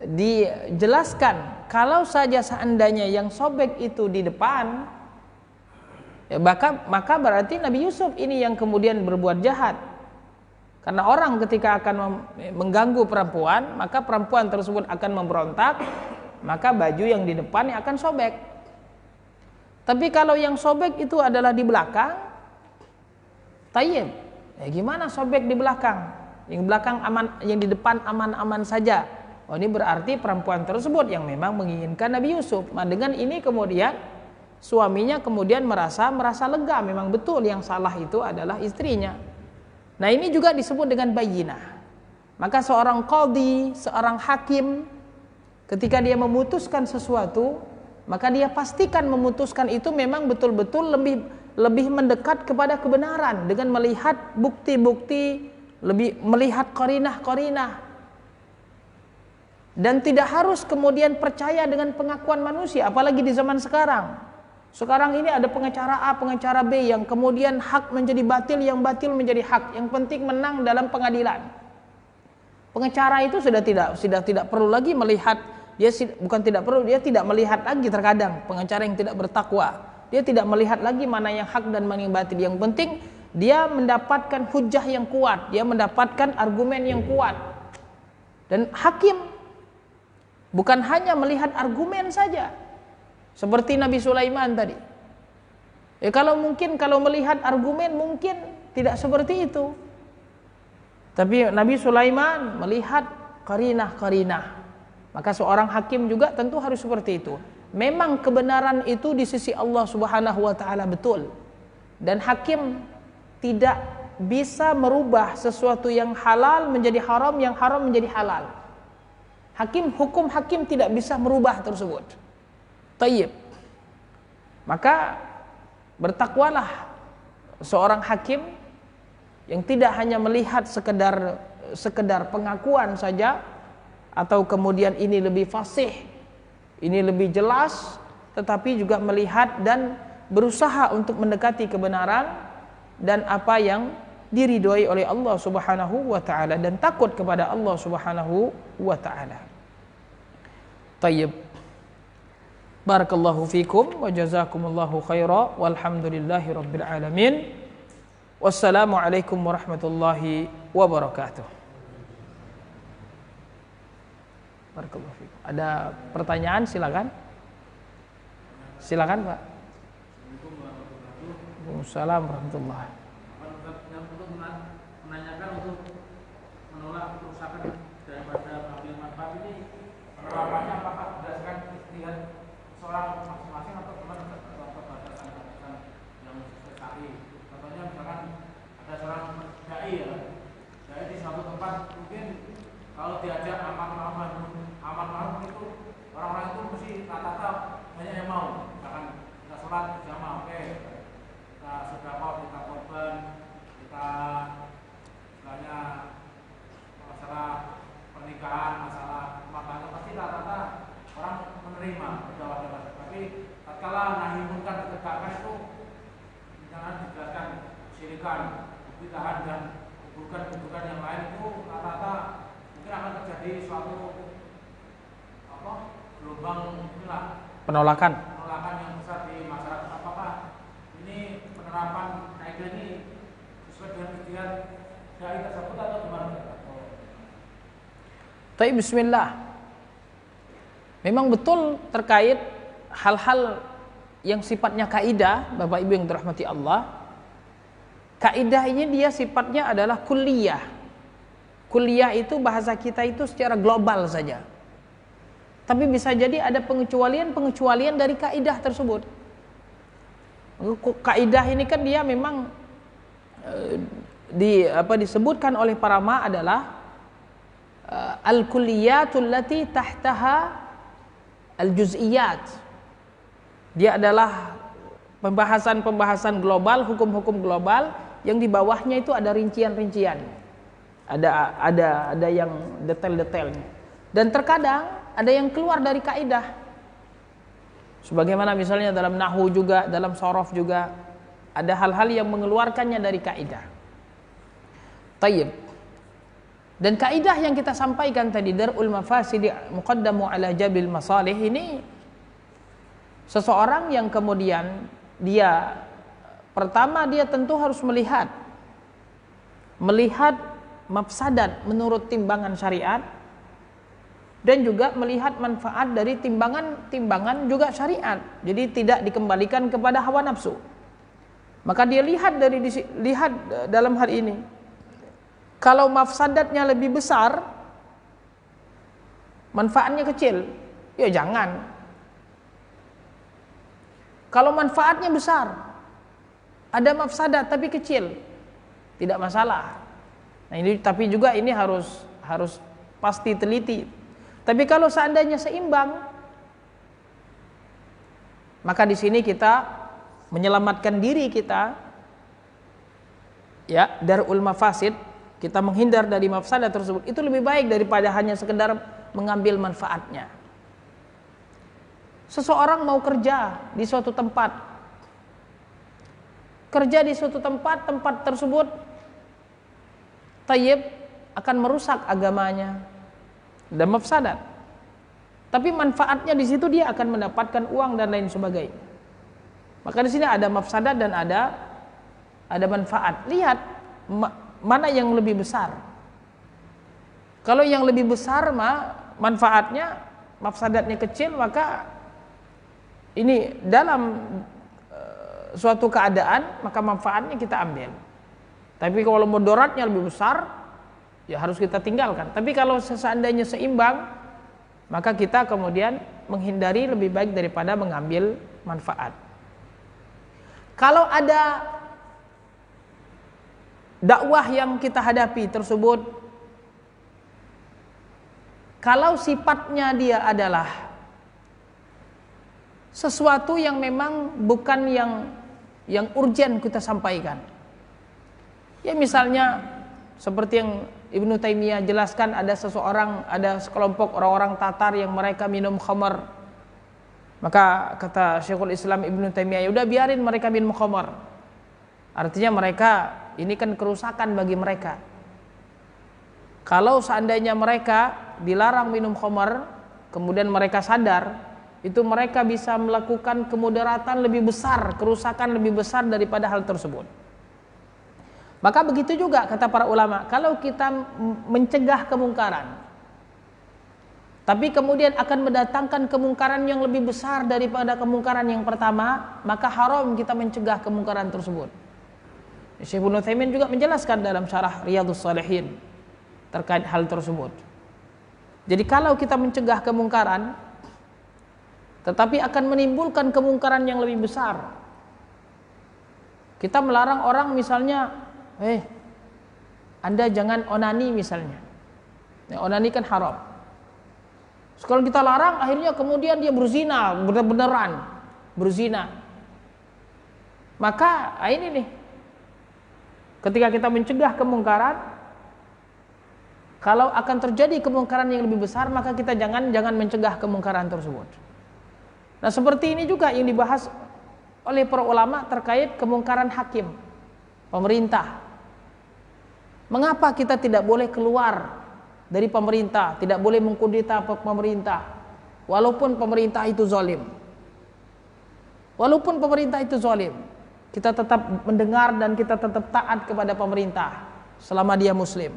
dijelaskan kalau saja seandainya yang sobek itu di depan, ya maka berarti Nabi Yusuf ini yang kemudian berbuat jahat. Karena orang ketika akan mengganggu perempuan, maka perempuan tersebut akan memberontak, maka baju yang di depan akan sobek. Tapi kalau yang sobek itu adalah di belakang, tayyib. Ya gimana sobek di belakang? Yang belakang aman, yang di depan aman-aman saja. Oh, ini berarti perempuan tersebut yang memang menginginkan Nabi Yusuf. Nah, dengan ini kemudian suaminya kemudian merasa lega, memang betul yang salah itu adalah istrinya. Nah, ini juga disebut dengan bayyinah. Maka seorang qadhi, seorang hakim, ketika dia memutuskan sesuatu, maka dia pastikan memutuskan itu memang betul-betul lebih mendekat kepada kebenaran dengan melihat bukti-bukti, lebih melihat qarinah-qarinah. Dan tidak harus kemudian percaya dengan pengakuan manusia, apalagi di zaman sekarang. Sekarang ini ada pengacara A, pengacara B, yang kemudian hak menjadi batil, yang batil menjadi hak. Yang penting menang dalam pengadilan. Pengacara itu sudah tidak perlu lagi melihat, dia tidak melihat lagi terkadang pengacara yang tidak bertakwa. Dia tidak melihat lagi mana yang hak dan mana yang batil. Yang penting dia mendapatkan hujah yang kuat, dia mendapatkan argumen yang kuat. Dan hakim bukan hanya melihat argumen saja, seperti Nabi Sulaiman tadi. Kalau melihat argumen mungkin tidak seperti itu. Tapi Nabi Sulaiman melihat qarinah-qarinah. Maka seorang hakim juga tentu harus seperti itu. Memang kebenaran itu di sisi Allah Subhanahu wa taala betul. Dan hakim tidak bisa merubah sesuatu yang halal menjadi haram, yang haram menjadi halal. Hukum hakim tidak bisa merubah tersebut. Tayyib. Maka bertakwalah seorang hakim yang tidak hanya melihat sekedar pengakuan saja, atau kemudian ini lebih fasih, ini lebih jelas, tetapi juga melihat dan berusaha untuk mendekati kebenaran dan apa yang diridhoi oleh Allah Subhanahu wa taala, dan takut kepada Allah Subhanahu wa taala. Tayyib. Barakallahu fikum wa jazakumullahu khaira walhamdulillahi rabbil alamin. Wassalamualaikum warahmatullahi wabarakatuh. Barakallahu fikum. Ada pertanyaan, silakan. Silakan, Pak. Waalaikumsalam warahmatullahi. Untuk menanyakan untuk menolak kerusakan daripada mengambil manfaat ini, penerapannya apakah berdasarkan istihad seorang masing-masing atau batasan-batasan yang sesuai syar'i? Contohnya misalkan ada seorang dai di suatu tempat, mungkin kalau diajak amal ma'ruf itu orang-orang itu mesti rata-rata banyak yang mau. Misalkan kita sholat jamaah, oke, kita sedekah, kita korban, kita istilahnya masalah pernikahan, masalah rumah tangga, pasti rata-rata orang menerima berjawab-jawab. Tapi tatkala nahi munkar ditegakkan itu, jangan dijelaskan syirikan, bid'ah dan keburukan yang lain, itu rata-rata mungkin akan terjadi suatu gelombang penolakan yang besar di masyarakat. Apakah ini penerapan kaidah ini sesuai dengan kegiatan dai tersebut atau gimana? Taib, bismillah. Memang betul terkait hal-hal yang sifatnya kaidah, Bapak Ibu yang dirahmati Allah. Kaidah ini dia sifatnya adalah kulliyah. Kulliyah itu bahasa kita itu secara global saja. Tapi bisa jadi ada pengecualian dari kaidah tersebut. Kaidah ini kan dia memang disebutkan oleh para ulama adalah al-kulliyatul lati tahtaha al-juz'iyat. Dia adalah pembahasan global, hukum-hukum global yang di bawahnya itu ada rincian-rincian. Ada yang detail-detailnya. Dan terkadang ada yang keluar dari kaidah. Sebagaimana misalnya dalam nahwu juga, dalam shorof juga ada hal-hal yang mengeluarkannya dari kaidah. Tayyib. Dan kaidah yang kita sampaikan tadi, darul mafasidi muqaddamu ala jabil masalih, ini seseorang yang kemudian dia pertama dia tentu harus melihat mafsadat menurut timbangan syariat, dan juga melihat manfaat dari timbangan juga syariat. Jadi tidak dikembalikan kepada hawa nafsu. Maka dia lihat dalam hal ini. Kalau mafsadatnya lebih besar, manfaatnya kecil, ya jangan. Kalau manfaatnya besar, ada mafsadat tapi kecil, tidak masalah. Nah ini tapi juga ini harus pasti teliti. Tapi kalau seandainya seimbang, maka di sini kita menyelamatkan diri kita, ya, darul mafasid, kita menghindar dari mafsadah tersebut. Itu lebih baik daripada hanya sekedar mengambil manfaatnya. Seseorang mau kerja di suatu tempat, tempat tersebut tayyib akan merusak agamanya dan mafsadat. Tapi manfaatnya di situ dia akan mendapatkan uang dan lain sebagainya. Maka di sini ada mafsadat dan ada manfaat. Lihat mana yang lebih besar. Kalau yang lebih besar manfaatnya, mafsadatnya kecil, maka ini dalam suatu keadaan maka manfaatnya kita ambil. Tapi kalau mudaratnya lebih besar, ya harus kita tinggalkan. Tapi kalau seandainya seimbang, maka kita kemudian menghindari lebih baik daripada mengambil manfaat. Kalau ada dakwah yang kita hadapi tersebut, kalau sifatnya dia adalah sesuatu yang memang bukan yang urgen kita sampaikan. Ya misalnya seperti yang Ibnu Taimiyah jelaskan, ada sekelompok orang-orang Tatar yang mereka minum khamar. Maka kata Syekhul Islam Ibnu Taimiyah, ya udah biarin mereka minum khamar. Artinya mereka ini kan kerusakan bagi mereka. Kalau seandainya mereka dilarang minum khamar, kemudian mereka sadar, itu mereka bisa melakukan kemudaratan lebih besar, kerusakan lebih besar daripada hal tersebut. Maka begitu juga kata para ulama, kalau kita mencegah kemungkaran, tapi kemudian akan mendatangkan kemungkaran yang lebih besar daripada kemungkaran yang pertama, maka haram kita mencegah kemungkaran tersebut. Syekh Ibnu Utsaimin juga menjelaskan dalam syarah Riyadhus Shalihin terkait hal tersebut. Jadi kalau kita mencegah kemungkaran, tetapi akan menimbulkan kemungkaran yang lebih besar. Kita melarang orang misalnya, Anda jangan onani misalnya. Onani kan haram. Kalau kita larang, akhirnya kemudian dia berzina, benar-benaran berzina. Maka ini nih, ketika kita mencegah kemungkaran, kalau akan terjadi kemungkaran yang lebih besar, maka kita jangan mencegah kemungkaran tersebut. Nah seperti ini juga yang dibahas oleh para ulama terkait kemungkaran hakim, pemerintah. Mengapa kita tidak boleh keluar dari pemerintah, tidak boleh mengkudeta pemerintah, walaupun pemerintah itu zalim? Walaupun pemerintah itu zalim, kita tetap mendengar dan kita tetap taat kepada pemerintah selama dia muslim.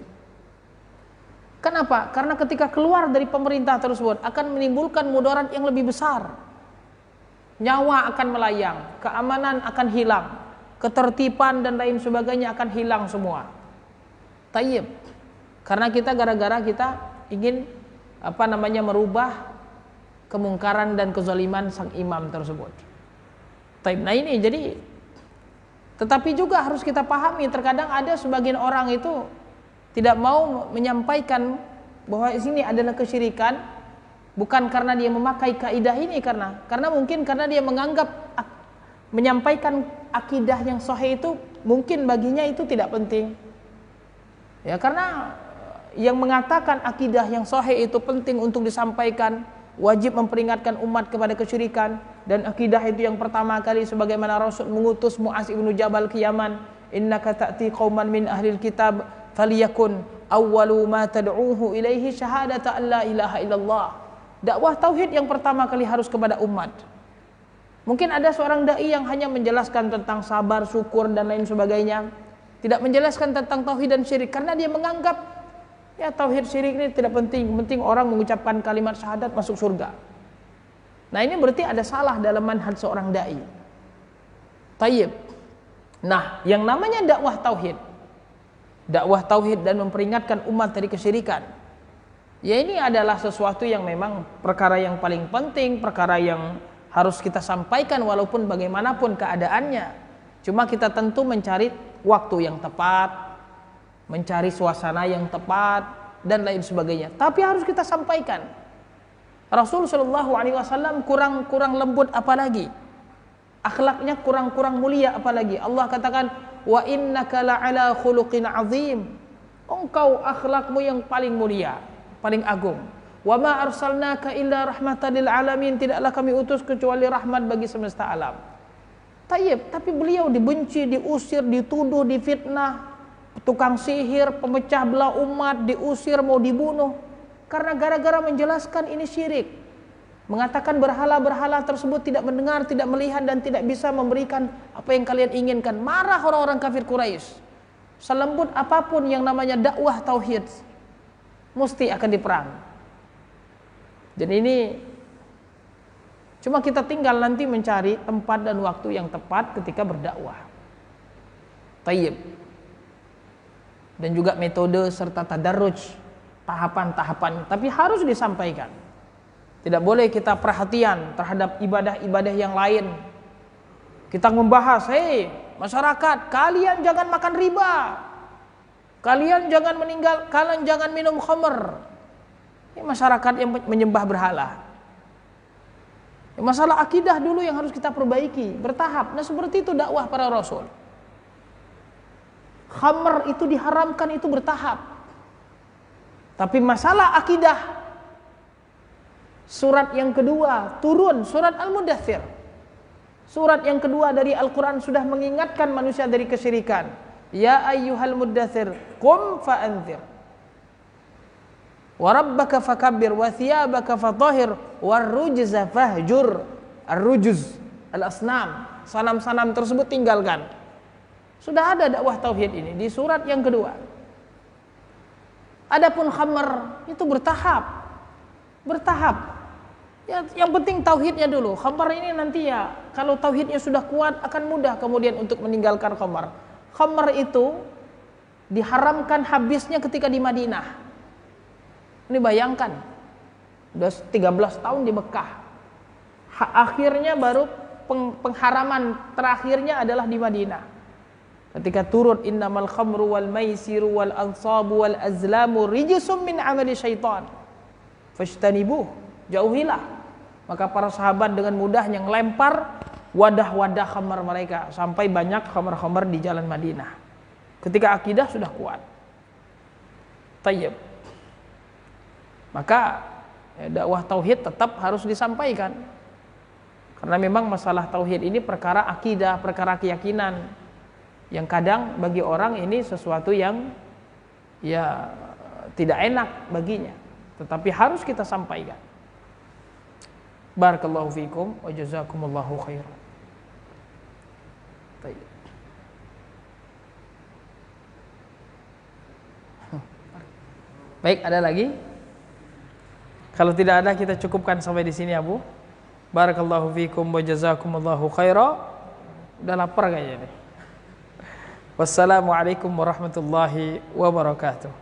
Kenapa? Karena ketika keluar dari pemerintah tersebut akan menimbulkan mudarat yang lebih besar. Nyawa akan melayang, keamanan akan hilang, ketertiban dan lain sebagainya akan hilang semua. Tayyib. Karena kita gara-gara kita ingin merubah kemungkaran dan kezaliman sang imam tersebut. Tayyib. Nah ini jadi, tetapi juga harus kita pahami, terkadang ada sebagian orang itu tidak mau menyampaikan bahwa di sini adalah kesyirikan, bukan karena dia memakai kaidah ini, karena mungkin karena dia menganggap menyampaikan akidah yang sahih itu mungkin baginya itu tidak penting. Ya, karena yang mengatakan akidah yang sahih itu penting untuk disampaikan, wajib memperingatkan umat kepada kesyirikan, dan akidah itu yang pertama kali sebagaimana Rasul mengutus Mu'az ibnu Jabal ke Yaman, innaka ta'ti qauman min ahlil kitab faliyakun awwalu ma tad'uhu ilaihi syahadata an la ilaha illallah. Dakwah tauhid yang pertama kali harus kepada umat. Mungkin ada seorang dai yang hanya menjelaskan tentang sabar, syukur dan lain sebagainya, tidak menjelaskan tentang tauhid dan syirik, karena dia menganggap ya tauhid syirik ini tidak penting, penting orang mengucapkan kalimat syahadat masuk surga. Nah ini berarti ada salah dalam manhaj seorang dai. Tayyib. Nah yang namanya dakwah tauhid dan memperingatkan umat dari kesyirikan, ya ini adalah sesuatu yang memang perkara yang paling penting, perkara yang harus kita sampaikan walaupun bagaimanapun keadaannya. Cuma kita tentu mencari waktu yang tepat, mencari suasana yang tepat dan lain sebagainya. Tapi harus kita sampaikan. Rasul sallallahu alaihi wasallam kurang lembut apalagi. Akhlaknya kurang mulia apalagi. Allah katakan, wa innaka la'ala khuluqin azim. Engkau akhlakmu yang paling mulia, paling agung. Wa ma arsalnaka illa rahmatan lil alamin. Tidaklah kami utus kecuali rahmat bagi semesta alam. Tayyib, tapi beliau dibenci, diusir, dituduh, difitnah, tukang sihir, pemecah belah umat, diusir, mau dibunuh karena gara-gara menjelaskan ini syirik. Mengatakan berhala-berhala tersebut tidak mendengar, tidak melihat dan tidak bisa memberikan apa yang kalian inginkan. Marah orang-orang kafir Quraisy. Selembut apapun yang namanya dakwah tauhid mesti akan diperang. Jadi ini cuma kita tinggal nanti mencari tempat dan waktu yang tepat ketika berdakwah. Tayyib. Dan juga metode serta tadarruj, tahapan-tahapan, tapi harus disampaikan. Tidak boleh kita perhatian terhadap ibadah-ibadah yang lain. Kita membahas, masyarakat, kalian jangan makan riba. kalian jangan minum khamr. Ini masyarakat yang menyembah berhala. Masalah akidah dulu yang harus kita perbaiki bertahap. Nah, seperti itu dakwah para rasul. Khamr itu diharamkan itu bertahap. Tapi masalah akidah, surat yang kedua turun, surat Al-Mudaththir. Surat yang kedua dari Al-Quran sudah mengingatkan manusia dari kesyirikan. Ya ayyuhal muddaththir, qum fa'anzir. Wa rabbaka fakabbir wa thiyabaka fatahhir warrujza fahjur. Ar-rujuz, al-asnam, sanam-sanam tersebut tinggalkan. Sudah ada dakwah tauhid ini di surat yang kedua. Adapun khamr itu bertahap. Ya, yang penting tauhidnya dulu. Khamr ini nanti ya, kalau tauhidnya sudah kuat akan mudah kemudian untuk meninggalkan khamr. Khamr itu diharamkan habisnya ketika di Madinah. Ini bayangkan, udah 13 tahun di Mekah. Akhirnya baru pengharaman terakhirnya adalah di Madinah. Ketika turun innamal khamru wal maisiru wal ansabu wal azlamu rijsum min amali syaitan. Fajtanibuh, jauhilah. Maka para sahabat dengan mudahnya ngelempar wadah-wadah khamar mereka sampai banyak khamar-khamar di jalan Madinah. Ketika akidah sudah kuat. Tayyib. Maka dakwah tauhid tetap harus disampaikan. Karena memang masalah tauhid ini perkara akidah, perkara keyakinan. Yang kadang bagi orang ini sesuatu yang ya tidak enak baginya. Tetapi harus kita sampaikan. Barakallahu fikum wa jazakumullahu khairan. Baik, ada lagi? Kalau tidak ada kita cukupkan sampai di sini, Abu. Barakallahu fikum wa jazakumullahu khairan. Udah lapar kayaknya nih. Wassalamualaikum warahmatullahi wabarakatuh.